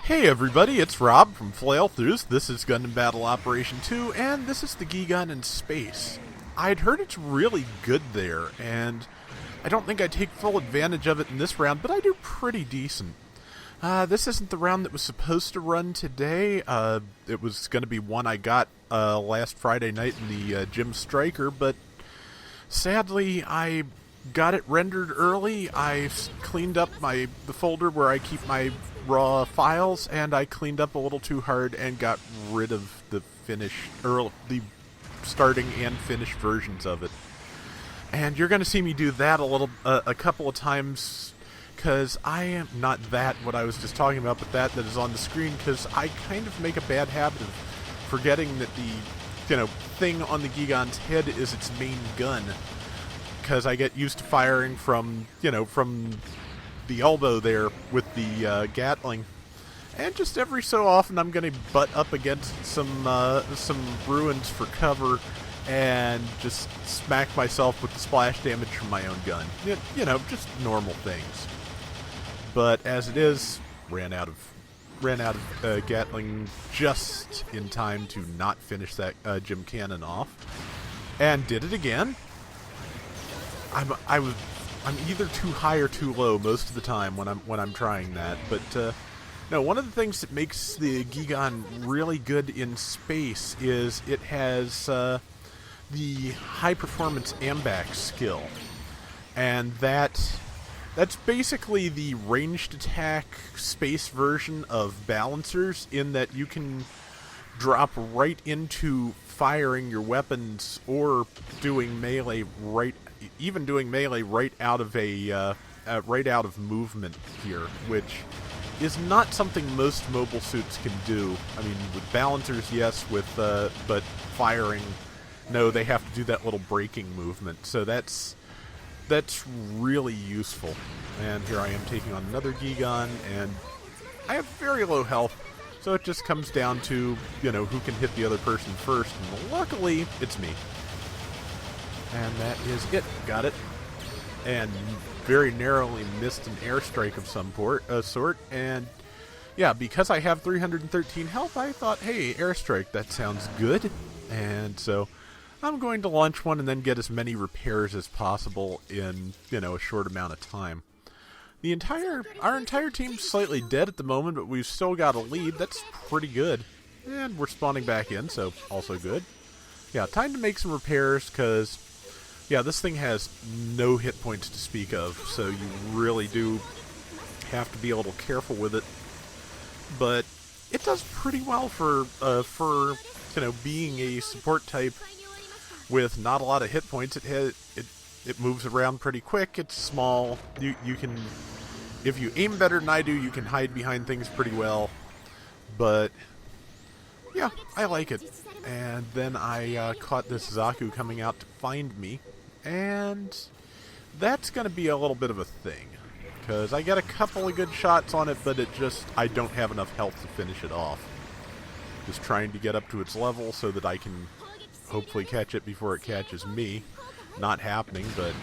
Hey everybody, it's Rob from Flailthroughs. This is Gundam Battle Operation 2, and this is the Gigan in space. I'd heard it's really good there, and I don't think I take full advantage of it in this round, but I do pretty decent. This isn't the round that was supposed to run today. It was going to be one I got last Friday night in the Gym Striker, but sadly I got it rendered early. I cleaned up the folder where I keep my raw files, and I cleaned up a little too hard and got rid of the the starting and finished versions of it. And you're going to see me do that a couple of times, because I am not what I was just talking about, but that is on the screen, because I kind of make a bad habit of forgetting that the thing on the Gigan's head is its main gun, because I get used to firing from the elbow there with the Gatling, and just every so often I'm going to butt up against some ruins for cover and just smack myself with the splash damage from my own gun. Just normal things. But as it is, ran out of Gatling just in time to not finish that Gym Cannon off, and did it again. I'm either too high or too low most of the time when I'm trying that. But no, one of the things that makes the Gigan really good in space is it has the high performance AMBAC skill, and that's basically the ranged attack space version of balancers, in that you can drop right into firing your weapons or doing melee right out of movement here, which is not something most mobile suits can do. I mean, with balancers, yes, but firing, no, they have to do that little braking movement. So that's really useful. And here I am taking on another Gigan, and I have very low health, so it just comes down to, who can hit the other person first, and luckily, it's me. And that is it. Got it. And very narrowly missed an airstrike of some sort. And yeah, because I have 313 health, I thought, hey, airstrike, that sounds good. And so I'm going to launch one and then get as many repairs as possible in, a short amount of time. Our entire team's slightly dead at the moment, but we've still got a lead. That's pretty good. And we're spawning back in, so also good. Yeah, time to make some repairs, because yeah, this thing has no hit points to speak of, so you really do have to be a little careful with it. But it does pretty well for being a support type with not a lot of hit points. It moves around pretty quick. It's small. You can, if you aim better than I do, you can hide behind things pretty well. But yeah, I like it. And then I caught this Zaku coming out to find me, and that's going to be a little bit of a thing, because I get a couple of good shots on it, but I don't have enough health to finish it off. Just trying to get up to its level so that I can hopefully catch it before it catches me. Not happening, but,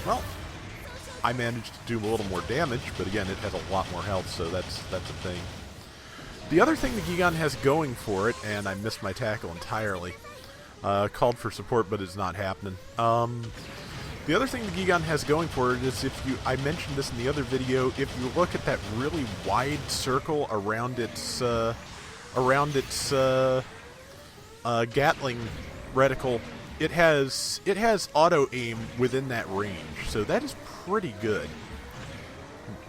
well, I managed to do a little more damage, but again, it has a lot more health, so that's a thing. The other thing the Gigan has going for it, and I missed my tackle entirely, called for support, but it's not happening. The other thing the Gigan has going for it is, I mentioned this in the other video, if you look at that really wide circle around its Gatling reticle, it has auto aim within that range, so that is pretty good.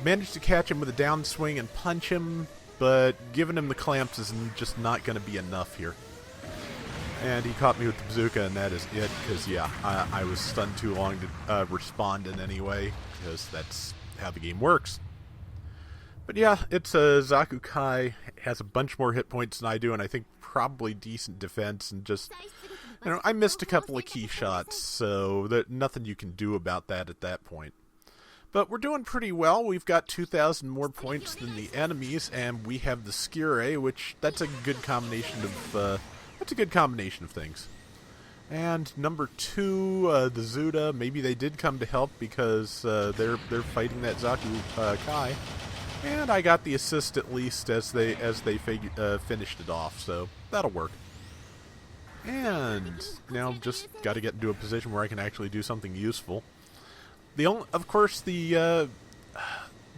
Managed to catch him with a downswing and punch him, but giving him the clamps is just not going to be enough here. And he caught me with the bazooka, and that is it, because yeah, I was stunned too long to respond in any way, because that's how the game works. But yeah, it's a Zaku Kai, has a bunch more hit points than I do, and I think probably decent defense, and just, I missed a couple of key shots, so there's nothing you can do about that at that point. But we're doing pretty well. We've got 2,000 more points than the enemies, and we have the Skire, which that's a good combination of things. And number 2, the Zuda, maybe they did come to help, because they're fighting that Zaku Kai. And I got the assist at least as they finished it off, so that'll work. And now just got to get into a position where I can actually do something useful. Of course, the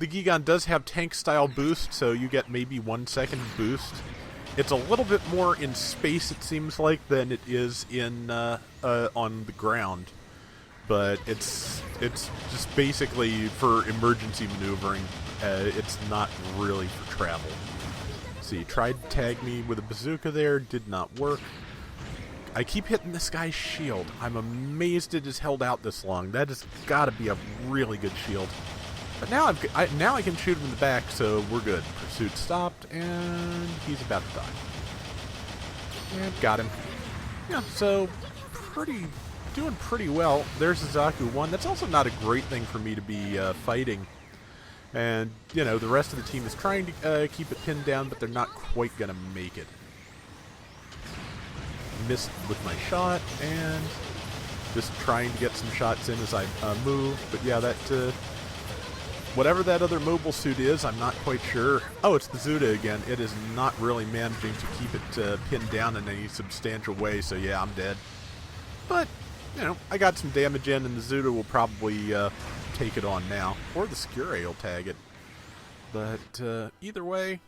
Gigan does have tank-style boost, so you get maybe 1 second boost. It's a little bit more in space, it seems like, than it is in on the ground. But it's just basically for emergency maneuvering. It's not really for travel. See, tried to tag me with a bazooka there, did not work. I keep hitting this guy's shield. I'm amazed it has held out this long. That has got to be a really good shield. But now now I can shoot him in the back, so we're good. Pursuit stopped, and he's about to die. And got him. Yeah, so doing pretty well. There's Zaku 1. That's also not a great thing for me to be fighting. And, you know, the rest of the team is trying to keep it pinned down, but they're not quite going to make it. Missed with my shot, and just trying to get some shots in as I move. But yeah, that whatever that other mobile suit is, I'm not quite sure. Oh, it's the Zuda again. It is not really managing to keep it pinned down in any substantial way, so yeah, I'm dead. But, you know, I got some damage in, and the Zuda will probably take it on now. Or the Skure will tag it. But either way,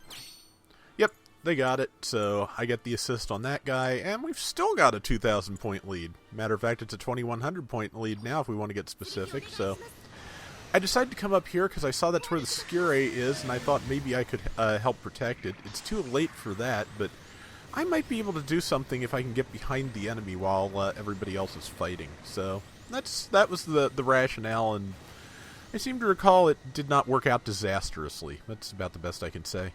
yep, they got it. So I get the assist on that guy, and we've still got a 2,000 point lead. Matter of fact, it's a 2,100 point lead now if we want to get specific. So I decided to come up here because I saw that's where the Skure is, and I thought maybe I could help protect it. It's too late for that, but I might be able to do something if I can get behind the enemy while everybody else is fighting. So that was the rationale, and I seem to recall it did not work out disastrously. That's about the best I can say.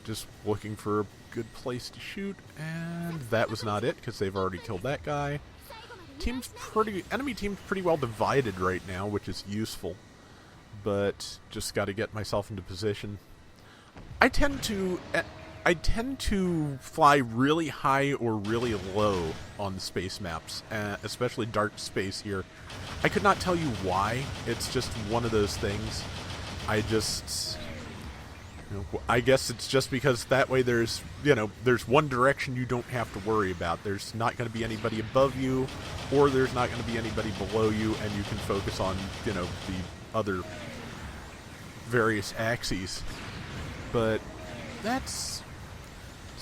Just looking for a good place to shoot, and that was not it because they've already killed that guy. Enemy team's pretty well divided right now, which is useful. But just got to get myself into position. I tend to fly really high or really low on the space maps, especially dark space here. I could not tell you why. It's just one of those things. I guess it's just because that way there's one direction you don't have to worry about. There's not going to be anybody above you, or there's not going to be anybody below you, and you can focus on, the other various axes. But that's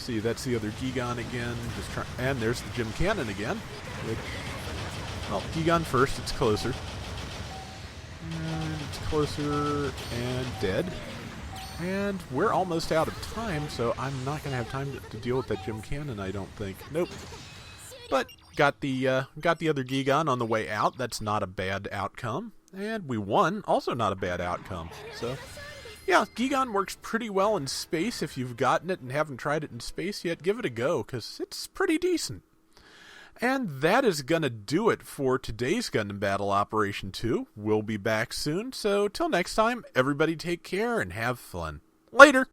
the other Gigan again. And there's the Gym Cannon again. Well, Gigan first, it's closer. And it's closer and dead. And we're almost out of time, so I'm not going to have time to deal with that Gym Cannon, I don't think. Nope. But got the other Gigan on the way out. That's not a bad outcome. And we won. Also not a bad outcome. So yeah, Gigan works pretty well in space. If you've gotten it and haven't tried it in space yet, give it a go, because it's pretty decent. And that is going to do it for today's Gundam Battle Operation 2. We'll be back soon, so till next time, everybody take care and have fun. Later!